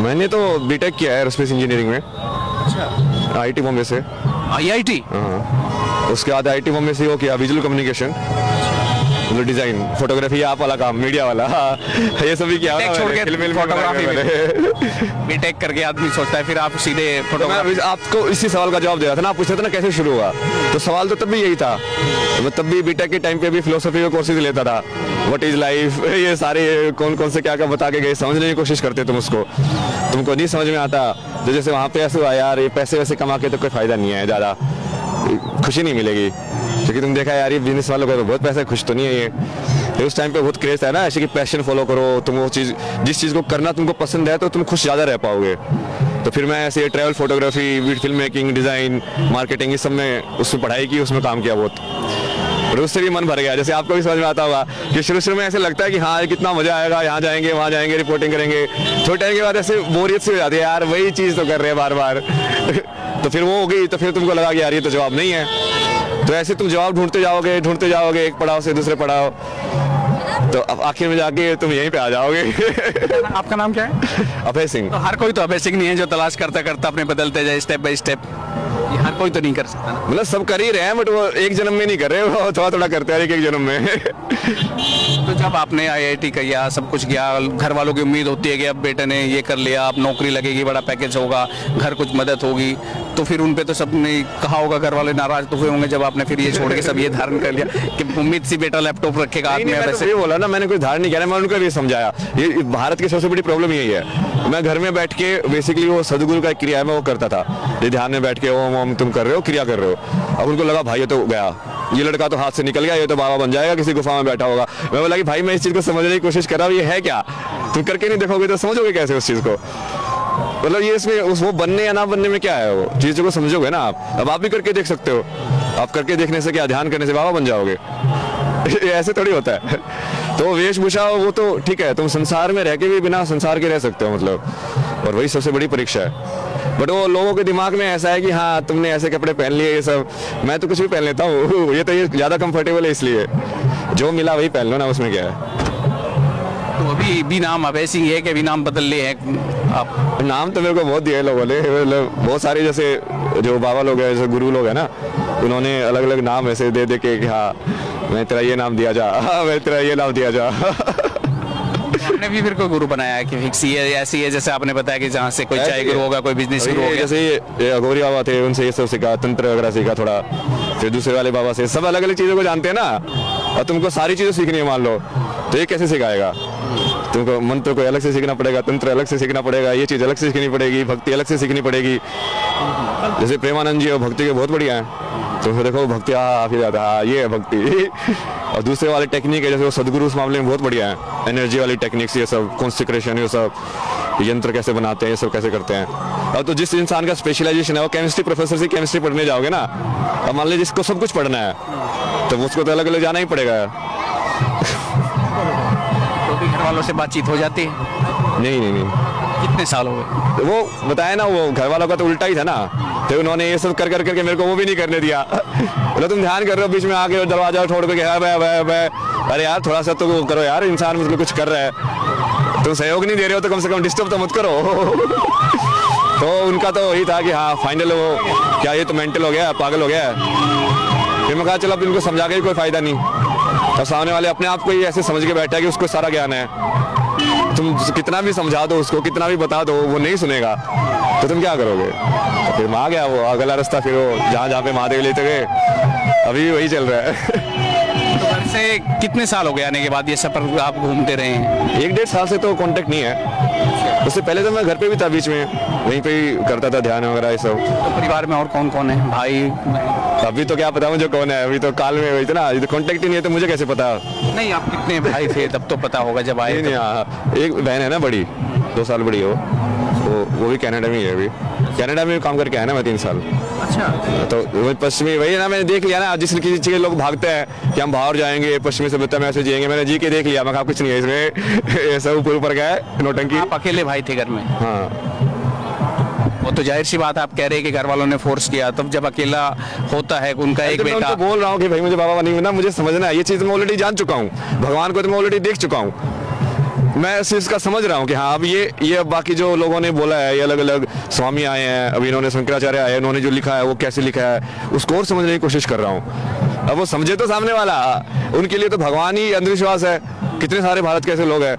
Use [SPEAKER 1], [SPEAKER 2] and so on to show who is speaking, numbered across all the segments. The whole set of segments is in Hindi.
[SPEAKER 1] मैंने तो बीटेक किया है एरोस्पेस इंजीनियरिंग में,
[SPEAKER 2] अच्छा,
[SPEAKER 1] आईटी बॉम्बे से।
[SPEAKER 2] IIT?
[SPEAKER 1] हाँ, उसके बाद आईटी बॉम्बे से वो किया विजुअल कम्युनिकेशन, मतलब डिजाइन, फोटोग्राफी, आप वाला काम, मीडिया वाला। हाँ, ये सभी किया
[SPEAKER 2] Tech छोड़ के फोटोग्राफी में बीटेक करके आदमी सोचता है फिर आप सीधे
[SPEAKER 1] तो
[SPEAKER 2] फोटोग्राफी।
[SPEAKER 1] मैं आपको इसी सवाल का जवाब दे रहा था ना, आप पूछ रहे थे ना कैसे शुरू हुआ, तो सवाल तो तब भी यही था। तो मैं तब भी बीटेक के टाइम पे भी फिलोसफी के कोर्सेज लेता था, व्हाट इज लाइफ, ये सारे कौन कौन से क्या क्या बता के गए, समझने की कोशिश करते तुम उसको, तुमको नहीं समझ में आता। तो जैसे वहाँ पे ऐसे हुआ यार, ये पैसे वैसे कमा के तो कोई फायदा नहीं है, ज़्यादा खुशी नहीं मिलेगी, क्योंकि तुम देखा यार ये बिजनेस वालों का तो बहुत पैसा है, खुश तो नहीं है ये। तो उस टाइम पे बहुत क्रेज है ना ऐसे कि पैशन फॉलो करो, तुम वो चीज़ जिस चीज़ को करना तुमको पसंद है तो तुम खुश ज़्यादा रह पाओगे। तो फिर मैं ऐसे travel photography, film making, design, marketing, इस सब में उसमें पढ़ाई की, उसमें काम किया बहुत, और उससे भी मन भर गया। जैसे आपको भी समझ में आता होगा कि शुरू में ऐसे लगता है कि हाँ कितना मजा आएगा, यहाँ जाएंगे वहाँ जाएंगे, रिपोर्टिंग करेंगे, थोड़े टाइम के बाद ऐसे बोरियत सी हो जाती है, यार वही चीज़ तो कर रहे हैं बार बार। तो फिर वो हो गई, तो फिर तुमको लगा कि यार ये तो जवाब नहीं है। तो ऐसे तुम जवाब ढूंढते जाओगे एक पड़ाव से दूसरे पड़ाव, तो अब आखिर में जाके तुम यहीं पे आ जाओगे।
[SPEAKER 2] आपका नाम क्या है?
[SPEAKER 1] अभय सिंह।
[SPEAKER 2] तो हर कोई तो अभय सिंह नहीं है जो तलाश करता करता अपने बदलते जाए स्टेप बाय स्टेप, ये हर कोई तो नहीं कर सकता ना।
[SPEAKER 1] मतलब सब कर ही रहे हैं, बट वो एक जन्म में नहीं कर रहे, वो थोड़ा थोड़ा करते हैं एक जन्म में।
[SPEAKER 2] तो जब आपने IIT किया, सब कुछ किया, घर वालों की उम्मीद होती है कि अब बेटे ने ये कर लिया, अब नौकरी लगेगी, बड़ा पैकेज होगा, घर कुछ मदद होगी, तो फिर उन पे तो सबने कहा होगा, घर वाले नाराज तो हुए होंगे जब आपने फिर ये छोड़ के सब ये धारण कर लिया कि उम्मीद सी बेटा लैपटॉप रखेगा हाथ में। वैसे
[SPEAKER 1] ये बोला ना, मैंने कोई धारण नहीं किया, मैं उनको भी समझाया, ये भारत की सबसे बड़ी प्रॉब्लम यही है। मैं घर में बैठ के बेसिकली वो सदगुरु का क्रिया है मैं वो करता था, ये ध्यान में बैठ के ओम ओम तुम कर रहे हो, क्रिया कर रहे हो। अब उनको लगा भाई ये तो गया, ये लड़का तो हाथ से निकल गया, ये तो बाबा बन जाएगा, किसी गुफा में बैठा होगा। मैं बोला कि भाई मैं इस चीज को समझने की कोशिश कर रहा हूँ, ये है क्या, तुम करके नहीं देखोगे तो समझोगे कैसे उस चीज को। मतलब ये इसमें उस वो बनने या ना बनने में क्या है, वो चीजों को समझोगे ना आप। अब आप भी करके देख सकते हो, आप करके देखने से क्या, ध्यान करने से बाबा बन जाओगे। ऐसे थोड़ी होता है। तो वेशभूषा वो तो ठीक है, तुम संसार में रह के भी बिना संसार के रह सकते हो, मतलब, और वही सबसे बड़ी परीक्षा है। बट वो लोगों के दिमाग में ऐसा है कि हाँ तुमने ऐसे कपड़े पहन लिए, ये सब, मैं तो कुछ भी पहन लेता हूँ, ये तो ये ज्यादा कंफर्टेबल है, इसलिए जो मिला वही पहन लो ना, उसमें क्या है।
[SPEAKER 2] तो अभी भी नाम अभय सिंह है कि भी नाम बदल लिए हैं आप?
[SPEAKER 1] नाम तो मेरे को बहुत दिए लोगों ने, मतलब बहुत सारे जैसे जो बाबा लोग हैं, जैसे गुरु लोग हैं ना, उन्होंने अलग अलग नाम ऐसे दे दे के कि हाँ मैं तेरा ये नाम दिया जा, हाँ मैं तेरा ये नाम दिया जा।
[SPEAKER 2] आपने भी फिर कोई गुरु बनाया है कि फिक्स ये ऐसी है, जैसे आपने बताया कि जहाँ से कोई चाय गुरु होगा, कोई बिजनेस गुरु होगा?
[SPEAKER 1] जैसे ये अघोरी बाबा थे, उनसे ये सब सीखा, तंत्र वगैरह सीखा थोड़ा, फिर दूसरे वाले बाबा से, सब अलग अलग चीज़ों को जानते हैं ना, और तुमको सारी चीज़ें सीखनी है मान लो, तो ये कैसे सिखाएगा। तुमको मंत्र को अलग से सीखना पड़ेगा, तंत्र अलग से सीखना पड़ेगा, ये चीज़ अलग से सीखनी पड़ेगी, भक्ति अलग से सीखनी पड़ेगी। जैसे प्रेमानंद जी और भक्ति के बहुत बढ़िया है, तो देखो भक्ति फिर जाता है, ये है भक्ति। और दूसरे वाले टेक्निक है जैसे वो सदगुरु उस मामले में बहुत बढ़िया है, एनर्जी वाली टेक्निक्स, ये सब कॉन्सेक्रेशन, ये सब यंत्र कैसे बनाते हैं, ये सब कैसे करते हैं। अब तो जिस इंसान का स्पेशलाइजेशन है, वो केमिस्ट्री प्रोफेसर से केमिस्ट्री पढ़ने जाओगे ना, अब मान लीजिए जिसको सब कुछ पढ़ना है तो उसको तो अलग अलग जाना ही पड़ेगा।
[SPEAKER 2] तो भी घर वालों से बातचीत हो जाती है?
[SPEAKER 1] नहीं।
[SPEAKER 2] कितने साल हो गए?
[SPEAKER 1] वो बताया ना, वो घर वालों का तो उल्टा ही था ना, तो उन्होंने ये सब कर करके मेरे को वो भी नहीं करने दिया। बोला तुम ध्यान कर रहे हो, बीच में आके दरवाजा छोड़ के, अरे यार थोड़ा सा तो वो करो यार, इंसान मतलब कुछ कर रहा है, तुम सहयोग नहीं दे रहे हो तो कम से कम डिस्टर्ब तो मत करो। तो उनका तो वही था कि हाँ फाइनल वो क्या ये तो मेंटल हो गया, पागल हो गया। फिर मैं कहा चलो अब इनको समझा के भी कोई फायदा नहीं, तो सामने वाले अपने आप को ही ऐसे समझ के बैठा है कि उसको सारा ज्ञान है, तुम कितना भी समझा दो उसको, कितना भी बता दो, वो नहीं सुनेगा, तो तुम क्या करोगे। तो फिर मैं आ गया, वो अगला रास्ता, फिर वो जहाँ पे महादेव लेते गए, अभी भी वही चल रहा है।
[SPEAKER 2] तो घर से कितने साल हो गए आने के बाद ये सफर आप घूमते रहे हैं?
[SPEAKER 1] 1-1.5 साल से तो कांटेक्ट नहीं है, उससे पहले तो मैं घर पे भी था, बीच में वहीं पे ही करता था ध्यान वगैरह ये सब।
[SPEAKER 2] तो परिवार में और कौन कौन है, भाई?
[SPEAKER 1] अभी तो क्या पता मुझे कौन है, अभी तो काल में वही था ना, तो कांटेक्ट ही नहीं है तो मुझे कैसे पता।
[SPEAKER 2] नहीं, आप कितने भाई थे तब तो पता होगा जब आए?
[SPEAKER 1] नहीं, हाँ एक बहन है ना बड़ी, 2 साल बड़ी हो, वो भी कनाडा में ही है, अभी कनाडा में काम करके आया ना मैं 3 साल।
[SPEAKER 2] अच्छा।
[SPEAKER 1] तो वो पश्चिमी वही है ना, मैंने देख लिया ना, जिस किसी चीज़ लोग भागते हैं कि हम बाहर जाएंगे, पश्चिमी सभ्यता में ऐसे जिएंगे, मैंने जी के देख लिया, मैं कहा कुछ नहीं है इसमें, ये सब ऊपर गया है नौटंकी।
[SPEAKER 2] आप अकेले भाई थे घर में?
[SPEAKER 1] हाँ।
[SPEAKER 2] वो तो जाहिर सी बात आप कह रहे हैं कि घर वालों ने फोर्स किया, तब जब अकेला होता है उनका एक बेटा।
[SPEAKER 1] मैं बोल रहा हूँ कि भाई मुझे बाबा नहीं बनना, मुझे समझना है, ये चीज़ मैं ऑलरेडी जान चुका हूँ, भगवान को तो मैं ऑलरेडी देख चुका हूँ, मैं इस चीज़ का समझ रहा हूँ कि हाँ अब ये अब बाकी जो लोगों ने बोला है, ये अलग अलग स्वामी आए हैं, अभी इन्होंने शंकराचार्य आए, इन्होंने जो लिखा है वो कैसे लिखा है उसको और समझने की कोशिश कर रहा हूँ। अब वो समझे तो सामने वाला, उनके लिए तो भगवान ही अंधविश्वास है। कितने सारे भारत के ऐसे लोग हैं,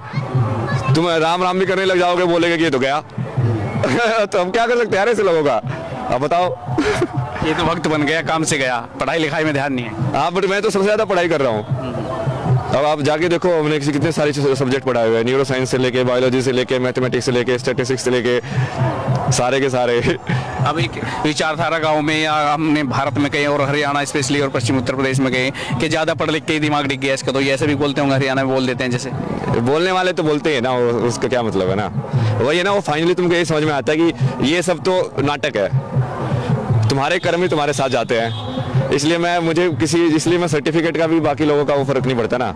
[SPEAKER 1] तुम राम राम भी करने लग जाओगे, बोलेगे कि ये तो गया। तो हम क्या कर सकते हैं यार ऐसे लोगों का, आप बताओ।
[SPEAKER 2] ये तो वक्त बन गया, काम से गया, पढ़ाई लिखाई में ध्यान नहीं है।
[SPEAKER 1] हाँ बट मैं तो सबसे ज़्यादा पढ़ाई कर रहा हूँ। अब आप जाके देखो, हमने कितने सारे सब्जेक्ट पढ़ाए हुए हैं, न्यूरो साइंस से लेके, बायोलॉजी से लेके, मैथमेटिक्स से लेके, स्टैटिस्टिक्स से लेके, सारे के सारे।
[SPEAKER 2] अब एक विचारधारा गांव में या हमने भारत में कहीं और हरियाणा स्पेशली और पश्चिम उत्तर प्रदेश में गए कि ज़्यादा पढ़ लिख के ही दिमाग डिग गया इसका, तो ये ऐसे भी बोलते होंगे, हरियाणा में बोल देते हैं जैसे।
[SPEAKER 1] बोलने वाले तो बोलते हैं ना, उसका क्या मतलब है ना, वही है ना, वो फाइनली तुमको ये समझ में आता है कि ये सब तो नाटक है, तुम्हारे कर्म ही तुम्हारे साथ जाते हैं। इसलिए मैं सर्टिफिकेट का भी बाकी लोगों का वो फर्क नहीं पड़ता ना,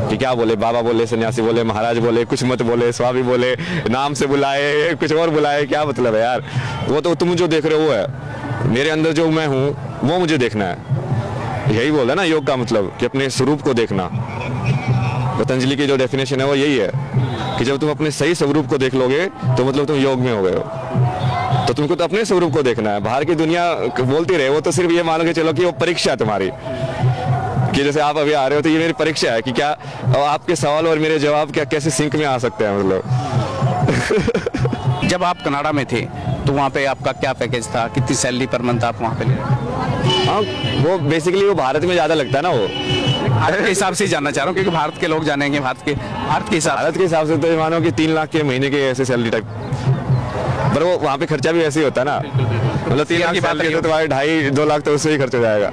[SPEAKER 1] कि क्या बोले, बाबा बोले, सन्यासी बोले, महाराज बोले, कुछ मत बोले, स्वामी बोले, नाम से बुलाए, कुछ और बुलाए, क्या मतलब है यार। वो तो तुम जो देख रहे हो वो है, मेरे अंदर जो मैं हूँ वो मुझे देखना है। यही बोला ना योग का मतलब, कि अपने स्वरूप को देखना। पतंजलि की जो डेफिनेशन है वो यही है कि जब तुम अपने सही स्वरूप को देख लोगे तो मतलब तुम योग में हो गए हो। तो तुमको तो अपने स्वरूप को देखना है, बाहर की दुनिया बोलती रहे, वो तो सिर्फ ये मान के चलो कि वो परीक्षा है तुम्हारी, कि जैसे आप अभी आ रहे हो तो ये मेरी परीक्षा है कि क्या आपके सवाल और मेरे जवाब क्या कैसे सिंक में आ सकते हैं मतलब।
[SPEAKER 2] जब आप कनाडा में थे तो वहाँ पे आपका क्या पैकेज था, कितनी सैलरी पर मंथ आप वहाँ पे ले रहे थे?
[SPEAKER 1] हाँ वो बेसिकली वो भारत में ज़्यादा लगता है ना, वो
[SPEAKER 2] भारत के हिसाब से ही जानना चाह रहा हूँ, क्योंकि भारत के लोग जानेंगे, भारत के हिसाब
[SPEAKER 1] से तो मानो कि 3 लाख के महीने के ऐसे सैलरी टाइप, पर वो वहाँ पे खर्चा भी ऐसे ही होता है ना, मतलब 3 लाख की बात करिए तो तुम्हारे 2.5-2 लाख तो उससे ही खर्च हो जाएगा।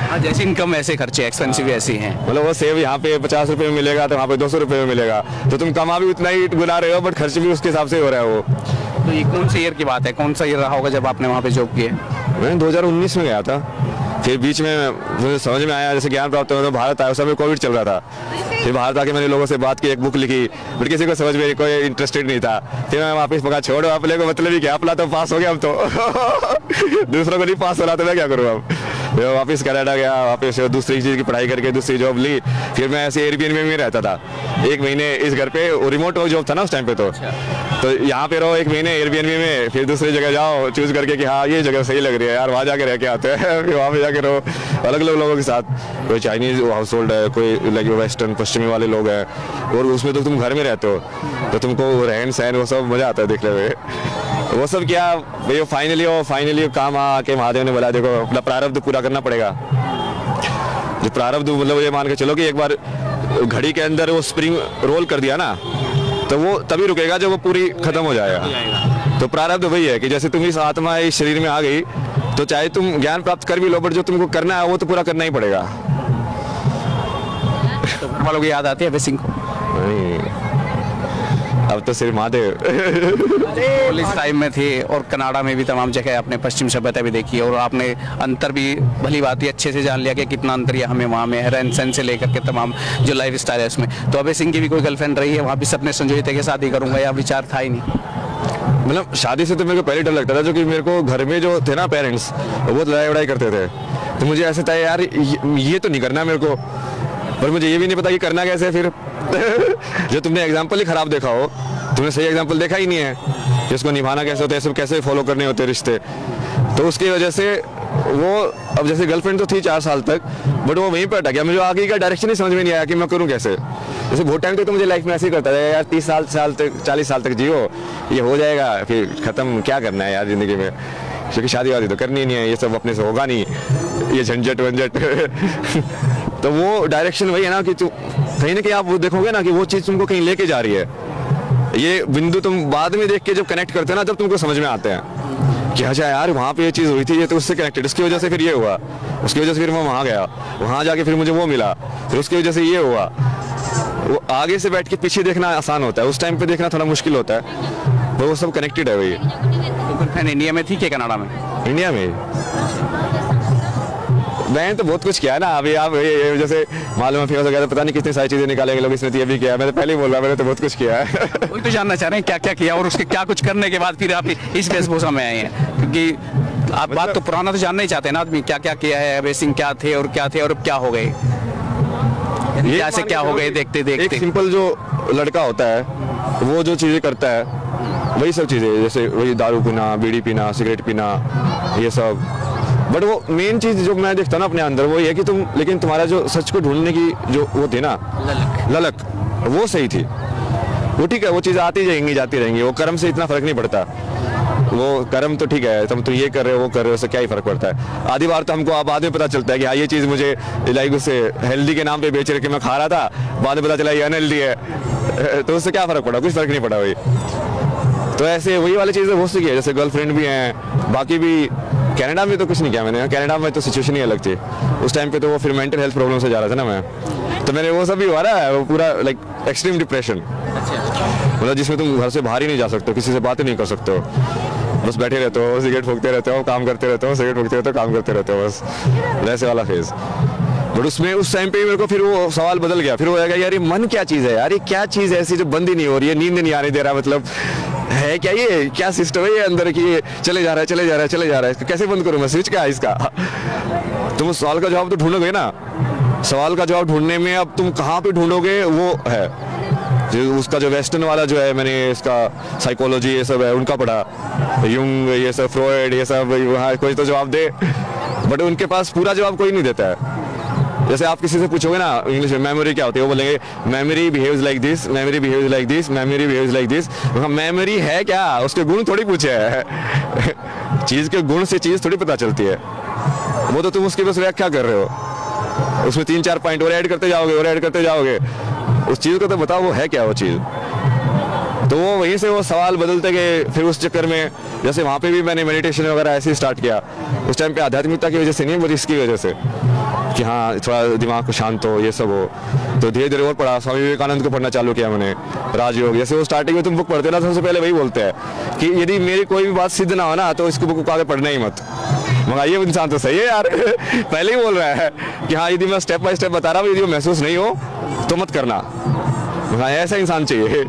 [SPEAKER 2] हाँ, जैसे इनकम ऐसे खर्चे एक्सपेंसिव ऐसे ही हैं।
[SPEAKER 1] मतलब वो सेव यहाँ पे 50 रुपए में मिलेगा तो वहाँ पे 200 रुपए में मिलेगा, तो तुम कमा भी उतना ही गुना रहे हो, बट खर्च भी उसके हिसाब से हो रहा है वो।
[SPEAKER 2] तो ये कौन सा ईयर की बात है, कौन सा ईयर रहा होगा जब आपने वहाँ पे जॉब किए?
[SPEAKER 1] मैं 2019 में गया था, फिर बीच में मुझे समझ में आया, जैसे ज्ञान प्राप्त हुआ तो भारत आया, उस समय कोविड चल रहा था, फिर भारत आके मैंने लोगों से बात की, एक बुक लिखी, बट किसी को समझ में कोई इंटरेस्टेड नहीं था। फिर मैं वापस मगा छोड़ो अपने को, मतलब ही क्या, अपना तो पास हो गया हम तो दूसरों को नहीं पास हो रहा तो मैं क्या करूँ अब। फिर वापस कनाडा गया, वापस दूसरी चीज़ की पढ़ाई करके दूसरी जॉब ली, फिर मैं ऐसे एयरबीएनबी में रहता था 1 महीने इस घर पे, रिमोट जॉब था ना उस टाइम पे, तो यहाँ पे रहो 1 महीने एयरबीएनबी में, फिर दूसरी जगह जाओ चूज करके कि हाँ ये जगह सही लग रही है यार, वहाँ जाके रह के आते हैं। फिर वहाँ पे जाके रहो अलग अलग लोगों के साथ, कोई चाइनीज हाउस होल्ड है, कोई लाइक वेस्टर्न पश्चिमी वाले लोग हैं, और उसमें तो तुम घर में रहते हो तो तुमको रहन सहन वो सब मजा आता है देखने में। वो सब क्या भाई, फाइनली काम आके महादेव ने बोला देखो अपना प्रारब्ध पूरा करना पड़ेगा। जो प्रारब्ध मतलब ये मान के चलो कि एक बार घड़ी के अंदर वो स्प्रिंग रोल कर दिया ना, तो वो तभी रुकेगा जब वो पूरी खत्म हो जाएगा। तो प्रारब्ध वही है कि जैसे तुम इस आत्मा इस शरीर में आ गई, तो चाहे तुम ज्ञान प्राप्त कर भी लो, बट जो तुमको करना है वो तो पूरा करना ही पड़ेगा।
[SPEAKER 2] तो घर वालों की याद आती है अभय सिंह को?
[SPEAKER 1] नहीं, अब तो सिर्फ महादेव।
[SPEAKER 2] पुलिस टाइम में थे और कनाडा में भी तमाम जगह आपने पश्चिम सभ्यता भी देखी, और आपने अंतर भी भली बात ही अच्छे से जान लिया कि कितना अंतर है हमें वहाँ में, रहन सहन से लेकर के तमाम जो लाइफ स्टाइल है उसमें। तो अभय सिंह की भी कोई गर्लफ्रेंड रही है वहाँ भी, सपने संजोए थे कि शादी करूंगा, या विचार था ही नहीं?
[SPEAKER 1] मतलब शादी से तो मेरे को पहले डर लगता था, जो कि मेरे को घर में जो थे ना पेरेंट्स, वो लड़ाई वड़ाई करते थे, तो मुझे ऐसे था यार ये तो नहीं करना मेरे को, पर मुझे ये भी नहीं पता कि करना कैसे फिर। जो तुमने एग्जाम्पल ही खराब देखा हो, तुमने सही एग्जाम्पल देखा ही नहीं है कि उसको निभाना कैसे होता है, सब कैसे फॉलो करने होते हैं रिश्ते, तो उसकी वजह से वो, अब जैसे गर्लफ्रेंड तो थी 4 साल तक, बट वो वहीं पर अटक गया, मुझे आगे का डायरेक्शन ही समझ में नहीं आया कि मैं करूँ कैसे। जैसे बहुत टाइम तक तो मुझे लाइफ में ऐसे ही करता था यार, 30 साल तक 40 साल तक जियो, ये हो जाएगा फिर खत्म, क्या करना है यार जिंदगी में, क्योंकि शादी वादी तो करनी नहीं है, ये सब अपने से होगा नहीं, ये झंझट वंझट। तो वो डायरेक्शन वही है ना कि तुम कहीं ना कहीं आप वो देखोगे ना कि वो चीज़ तुमको कहीं लेके जा रही है। ये बिंदु तुम बाद में देख के जब कनेक्ट करते हैं ना, तब तुमको समझ में आते हैं कि अच्छा यार वहाँ पे ये चीज़ हुई थी, ये तो उससे कनेक्टेड, उसकी वजह से फिर ये हुआ, उसकी वजह से फिर मैं वहाँ गया, वहाँ जाके फिर मुझे वो मिला, फिर उसकी वजह से ये हुआ। वो आगे से बैठ के पीछे देखना आसान होता है, उस टाइम पे देखना थोड़ा मुश्किल होता है, वो सब कनेक्टेड है। वही
[SPEAKER 2] तो फिर इंडिया में थी कि कनाडा में?
[SPEAKER 1] इंडिया में मैंने तो बहुत कुछ किया है ना, अभी आप ये जैसे मालूम है फेमस हो गया तो पता नहीं कितनी सारी चीजें निकालेंगे लोग, इसने तो ये भी किया, मैं तो पहले ही बोल रहा, मैंने तो बहुत कुछ किया है।
[SPEAKER 2] वही तो जानना चाह रहे हैं क्या क्या किया, और उसके क्या कुछ करने के बाद फिर आप इस वेशभूषा में आए हैं, क्योंकि आप बात तो पुराना तो जानना ही चाहते हैं ना आदमी, क्या क्या किया है, अभय सिंह क्या थे और क्या अब क्या हो गए। क्या से क्या हो गए देखते
[SPEAKER 1] एक
[SPEAKER 2] देखते।
[SPEAKER 1] सिंपल जो लड़का होता है वो जो चीज़ें करता है वही सब चीज़ें, जैसे वही दारू पीना, बीड़ी पीना, सिगरेट पीना, ये सब। बट वो मेन चीज़ जो मैं देखता हूँ ना अपने अंदर वो ये है कि लेकिन तुम्हारा जो सच को ढूंढने की जो वो थी ना ललक, वो सही थी। वो ठीक है, वो चीज़ आती जाएंगी जाती रहेंगी, वो कर्म से इतना फर्क नहीं पड़ता। वो कर्म तो ठीक है, तुम तो ये कर रहे हो वो कर रहे हो, उससे क्या ही फर्क पड़ता है। आधी बार तो हमको अब बाद में पता चलता है कि हाँ ये चीज़ मुझे लाइक उससे हेल्दी के नाम पे बेच रहे कि मैं खा रहा था, बाद में पता चला ये अनहेल्दी है, तो उससे क्या फर्क पड़ा, कुछ फर्क नहीं पड़ा भाई। तो ऐसे वही वाली चीज़ें बहुत सी की है, जैसे गर्लफ्रेंड भी हैं, बाकी भी। कनाडा में तो कुछ नहीं किया मैंने, कनाडा में तो सिचुएशन ही अलग थी उस टाइम पे, तो वो फिर मेंटल हेल्थ प्रॉब्लम से जा रहा था ना मैं, तो मैंने वो सब भी हुआ रहा है, वो पूरा लाइक एक्सट्रीम डिप्रेशन, मतलब जिसमें तुम घर से बाहर ही नहीं जा सकते हो, किसी से बातें नहीं कर सकते हो, बस बैठे रहते हो, सिगरेट फूकते रहते हो, काम करते रहते हो, सिगरेट फूकते रहते हो, काम करते रहते हो, बस वैसे वाला फेज। बट उसमें उस टाइम पे मेरे को फिर वो सवाल बदल गया, फिर वो आएगा यार ये मन क्या चीज़ है यार, ये क्या चीज़ है ऐसी जो बंद ही नहीं हो रही है, नींद नहीं आने दे रहा, मतलब है क्या, ये क्या सिस्टम है ये अंदर की, ये चले जा रहा है चले जा रहा है चले जा रहा है, इसको कैसे बंद करूँ मैं, स्विच क्या है इसका। तुम उस सवाल का जवाब तो ढूंढोगे ना, सवाल का जवाब ढूंढने में अब तुम कहाँ पे ढूंढोगे वो है जो उसका जो वेस्टर्न वाला जो है, मैंने इसका साइकोलॉजी ये सब है उनका पढ़ा, युंग ये सब, फ्रॉयड ये सब, वहाँ कोई तो जवाब दे, बट उनके पास पूरा जवाब कोई नहीं देता है। जैसे आप किसी से पूछोगे ना इंग्लिश में मेमोरी क्या होती है, वो बोलेंगे memory behaves like this, memory behaves like this, memory behaves like this. Memory है क्या, उसके गुण थोड़ी पूछे है। चीज़ के गुण से चीज़ थोड़ी पता चलती है, वो तो तुम उसकी बस व्याख्या कर रहे हो, उसमें 3-4 पॉइंट और ऐड करते जाओगे और ऐड करते जाओगे, उस चीज़ को तो बताओ वो है क्या वो चीज़। तो वो वहीं से वो सवाल बदलते गए, फिर उस चक्कर में जैसे वहाँ पे भी मैंने मेडिटेशन वगैरह ऐसे ही स्टार्ट किया, उस टाइम पे आध्यात्मिकता की वजह से नहीं, बट इसकी वजह से कि हाँ थोड़ा दिमाग को शांत हो, ये सब हो। तो धीरे धीरे और पढ़ा, स्वामी विवेकानंद को पढ़ना चालू किया मैंने, राजयोग। जैसे वो स्टार्टिंग में तुम बुक पढ़ते ना, सबसे पहले वही बोलते हैं कि यदि मेरी कोई भी बात सिद्ध ना हो ना तो इसको बुक को आगे पढ़ना ही मत। मगर ये इंसान तो सही है यार, पहले ही बोल रहा है कि हाँ यदि मैं स्टेप बाय स्टेप बता रहा हूँ, यदि वो महसूस नहीं हो तो मत करना। हाँ ऐसा इंसान चाहिए,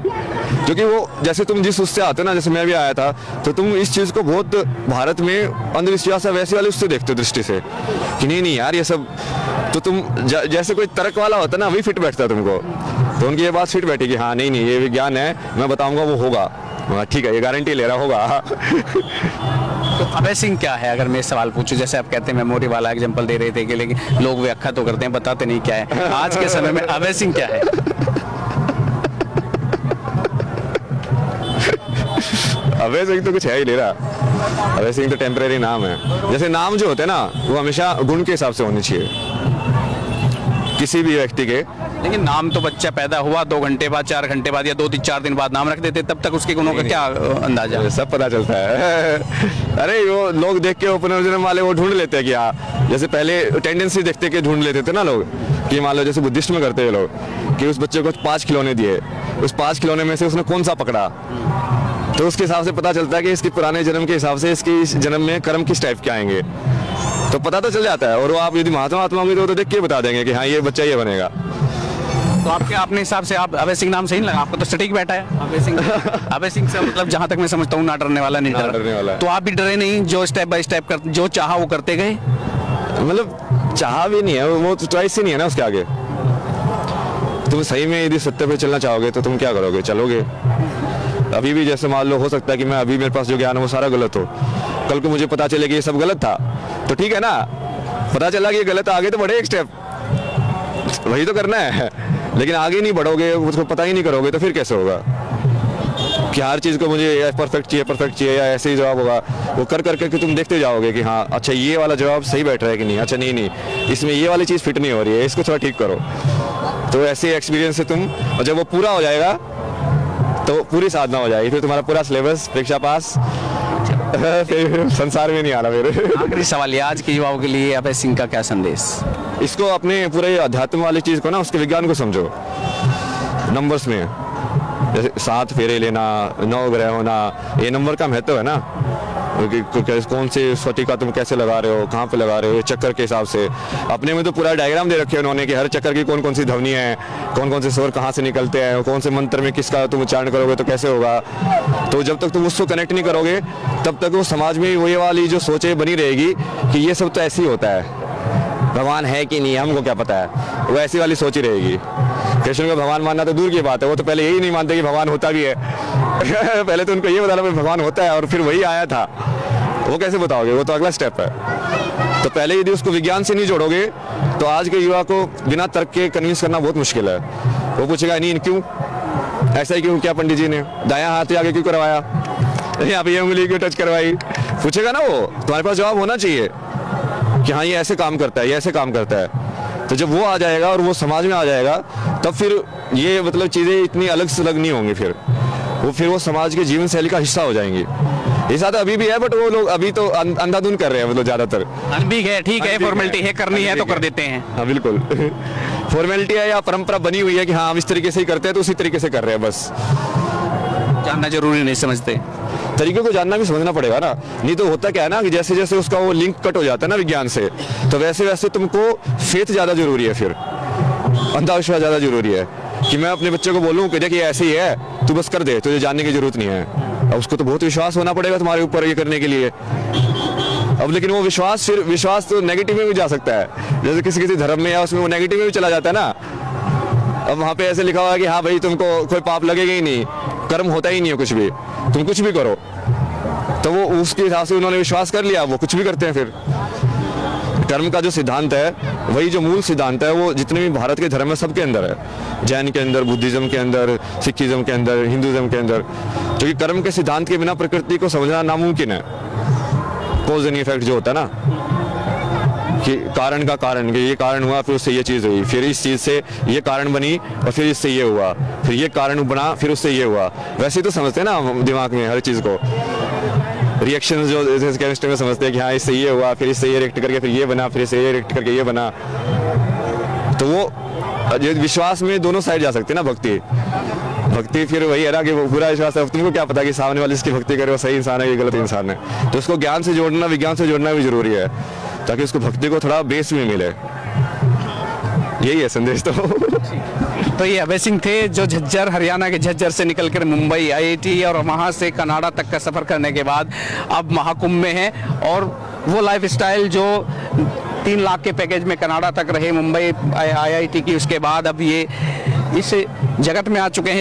[SPEAKER 1] क्योंकि वो जैसे तुम जिस उससे आते हो ना, जैसे मैं भी आया था, तो तुम इस चीज़ को बहुत भारत में अंधविश्वास है वैसे वाले उससे देखते हो दृष्टि से कि नहीं नहीं यार ये सब, तो तुम जैसे कोई तर्क वाला होता है ना, वही फिट बैठता है तुमको, तो उनकी ये बात फिट बैठी कि हाँ नहीं नहीं ये विज्ञान है, मैं बताऊंगा वो होगा, ठीक है ये गारंटी ले रहा होगा।
[SPEAKER 2] तो अभय सिंह क्या है, अगर मैं सवाल पूछूं, जैसे आप कहते हैं मेमोरी वाला एग्जांपल दे रहे थे कि लेकिन लोग व्याख्या तो करते हैं, बताते नहीं क्या है, आज के समय में अभय सिंह क्या है?
[SPEAKER 1] अभय सिंह तो कुछ है ही नहीं रहा, अभय सिंह तो टेम्परेरी नाम है। जैसे नाम जो होते हैं ना वो हमेशा गुण के हिसाब से होने चाहिए किसी भी व्यक्ति के।
[SPEAKER 2] लेकिन नाम तो बच्चा पैदा हुआ 2 घंटे बाद, 4 घंटे बाद या 2-4 दिन बाद नाम रख देते, तब तक उसके गुणों का क्या अंदाजा?
[SPEAKER 1] सब पता चलता है। अरे वो लोग देख के पुनर्जन्म वाले वो ढूंढ लेते हैं कि हाँ, जैसे पहले टेंडेंसी देखते के ढूंढ लेते थे ना लोग कि मान लो जैसे बुद्धिस्ट में करते हैं लोग कि उस बच्चे को 5 खिलौने दिए, उस 5 खिलौने में से उसने कौन सा पकड़ा, तो उसके हिसाब से पता चलता है कि इसके पुराने जन्म के हिसाब से इसके इस जन्म में कर्म किस टाइप के आएंगे, तो पता तो चल जाता है। और वो आप यदि महात्मा होंगे तो देख के बता देंगे कि हाँ ये बच्चा ये बनेगा।
[SPEAKER 2] तो आपके अपने हिसाब से आप अभय सिंह नाम सही नहीं लगा आपको? तो सटीक बैठा है अभय सिंह। अभय सिंह से मतलब जहां तक मैं समझता हूँ ना डरने वाला, नहीं
[SPEAKER 1] डरने वाला है।
[SPEAKER 2] तो आप भी डरे नहीं, जो स्टेप बाय स्टेप कर जो चाहा वो करते गए?
[SPEAKER 1] मतलब चाह भी नहीं है, वो चॉइस ही नहीं है ना उसके आगे। तुम सही में यदि सत्य पे चलना चाहोगे तो तुम क्या करोगे, चलोगे। अभी भी जैसे मान लो हो सकता है कि मैं अभी मेरे पास जो ज्ञान है वो सारा गलत हो, कल को मुझे पता चले कि ये सब गलत था, तो ठीक है ना, पता चला कि ये गलत, आगे तो बढ़े एक स्टेप, वही तो करना है। लेकिन आगे नहीं बढ़ोगे, उसको पता ही नहीं करोगे तो फिर कैसे होगा कि हर चीज़ को मुझे परफेक्ट चाहिए या ऐसे ही जवाब होगा। वो कर करके तुम देखते जाओगे कि हाँ अच्छा ये वाला जवाब सही बैठ रहा है कि नहीं, अच्छा नहीं इसमें ये वाली चीज़ फिट नहीं हो रही है, इसको थोड़ा ठीक करो। तो ऐसे एक्सपीरियंस से तुम, और जब वो पूरा हो जाएगा तो पूरी साधना हो जाएगी, फिर तुम्हारा पूरा सिलेबस परीक्षा पास, फिर संसार में नहीं आना। मेरे
[SPEAKER 2] आखिरी सवाल ये, आज के युवाओं के लिए अभय सिंह का क्या संदेश?
[SPEAKER 1] इसको अपने पूरे अध्यात्म वाली चीज़ को ना, उसके विज्ञान को समझो नंबर्स में, जैसे 7 फेरे लेना, 9 ग्रह होना, ये नंबर का महत्व है ना, कौन से स्फटिका तुम कैसे लगा रहे हो, कहाँ पे लगा रहे हो, ये चक्कर के हिसाब से। अपने में तो पूरा डायग्राम दे रखे हैं उन्होंने कि हर चक्कर की कौन कौन सी ध्वनि है, कौन कौन से स्वर कहाँ से निकलते हैं, कौन से मंत्र में किसका तुम उच्चारण करोगे तो कैसे होगा। तो जब तक तुम उसको कनेक्ट नहीं करोगे तब तक वो समाज में वही वाली जो सोचें बनी रहेगी कि ये सब तो ऐसे ही होता है, भगवान है कि नहीं हमको क्या पता है, वो ऐसी वाली सोच ही रहेगी। कृष्ण को भगवान मानना तो दूर की बात है, वो तो पहले यही नहीं मानते कि भगवान होता भी है पहले तो उनको ये बताना कि भगवान होता है और फिर वही आया था, वो कैसे बताओगे, वो तो अगला स्टेप है। तो पहले यदि उसको विज्ञान से नहीं जोड़ोगे तो आज के युवा को बिना तर्क के कन्विंस करना बहुत मुश्किल है। वो पूछेगा नहीं क्यों ऐसा ही क्यों, क्या पंडित जी ने दायां हाथ आगे क्यों करवाया, यहाँ पे ये उंगली क्यों टच करवाई, पूछेगा ना। वो तुम्हारे पास जवाब होना चाहिए कि हाँ ये ऐसे काम करता है, ये ऐसे काम करता है। तो जब वो आ जाएगा और वो समाज में आ जाएगा तब फिर ये मतलब चीज़ें इतनी अलग से अलग नहीं होंगी, फिर वो समाज के जीवन शैली का हिस्सा हो जाएंगी। ऐसा तो अभी भी है, बट वो लोग अभी तो अंधाधुन कर रहे हैं, मतलब ज्यादातर
[SPEAKER 2] अनबीग है, ठीक है, फॉर्मेलिटी है, करनी है तो कर देते हैं।
[SPEAKER 1] हाँ बिल्कुल फॉर्मेलिटी है या परंपरा बनी हुई है कि हाँ हम इस तरीके से ही करते हैं तो उसी तरीके से कर रहे हैं, बस
[SPEAKER 2] जानना जरूरी नहीं समझते।
[SPEAKER 1] तरीके को जानना भी समझना पड़ेगा ना, नहीं तो होता क्या है ना कि जैसे जैसे उसका वो लिंक कट हो जाता है ना विज्ञान से, तो वैसे वैसे तुमको फेथ ज्यादा जरूरी है, फिर अंधविश्वास ज्यादा जरूरी है कि मैं अपने बच्चे को बोलूं कि देखिए ऐसे ही है तू बस कर दे, तुझे जानने की जरूरत नहीं है। अब उसको तो बहुत विश्वास होना पड़ेगा तुम्हारे ऊपर ये करने के लिए। अब लेकिन वो विश्वास तो नेगेटिव में भी जा सकता है, जैसे किसी किसी धर्म में या उसमें वो नेगेटिव में भी चला जाता है ना। अब वहां पे ऐसे लिखा हुआ है कि हाँ भाई तुमको कोई पाप लगेगा ही नहीं, कर्म होता ही नहीं है कुछ भी, तुम कुछ भी करो, तो वो उसके हिसाब से उन्होंने विश्वास कर लिया, वो कुछ भी करते हैं। फिर धर्म का जो सिद्धांत है, वही जो मूल सिद्धांत है, वो जितने भी भारत के धर्म है सबके अंदर है, जैन के अंदर, बुद्धिज्म के अंदर, सिखिज्म के अंदर, हिंदुज्म के अंदर, क्योंकि कर्म के सिद्धांत के बिना प्रकृति को समझना नामुमकिन है। कॉज एंड इफेक्ट जो होता है ना, कि कारण का कारण, कि ये कारण हुआ फिर उससे ये चीज हुई, फिर इस चीज से ये कारण बनी और फिर इससे ये हुआ, फिर ये कारण बना फिर उससे ये हुआ, वैसे ही तो समझते हैं ना दिमाग में हर चीज को। रिएक्शन जो केमिस्ट्री में समझते हैं कि हाँ इससे ये हुआ, फिर इससे ये रिएक्ट करके फिर ये बना, फिर इससे ये रिएक्ट करके ये बना। तो वो विश्वास में दोनों साइड जा सकते हैं ना। भक्ति फिर वही है ना कि वो पूरा विश्वास है, तुमको क्या पता कि सामने वाले इसकी भक्ति करे वो सही इंसान है कि गलत इंसान है। तो उसको ज्ञान से जोड़ना, विज्ञान से जोड़ना भी जरूरी है, ताकि उसको भक्ति को थोड़ा बेस भी मिले। यही है संदेश
[SPEAKER 2] तो ये अभय सिंह थे, जो झज्जर, हरियाणा के झज्जर से निकलकर मुंबई IIT और वहाँ से कनाडा तक का सफ़र करने के बाद अब महाकुंभ में हैं, और वो लाइफस्टाइल जो 3 लाख के पैकेज में कनाडा तक रहे मुंबई IIT की, उसके बाद अब ये इस जगत में आ चुके हैं।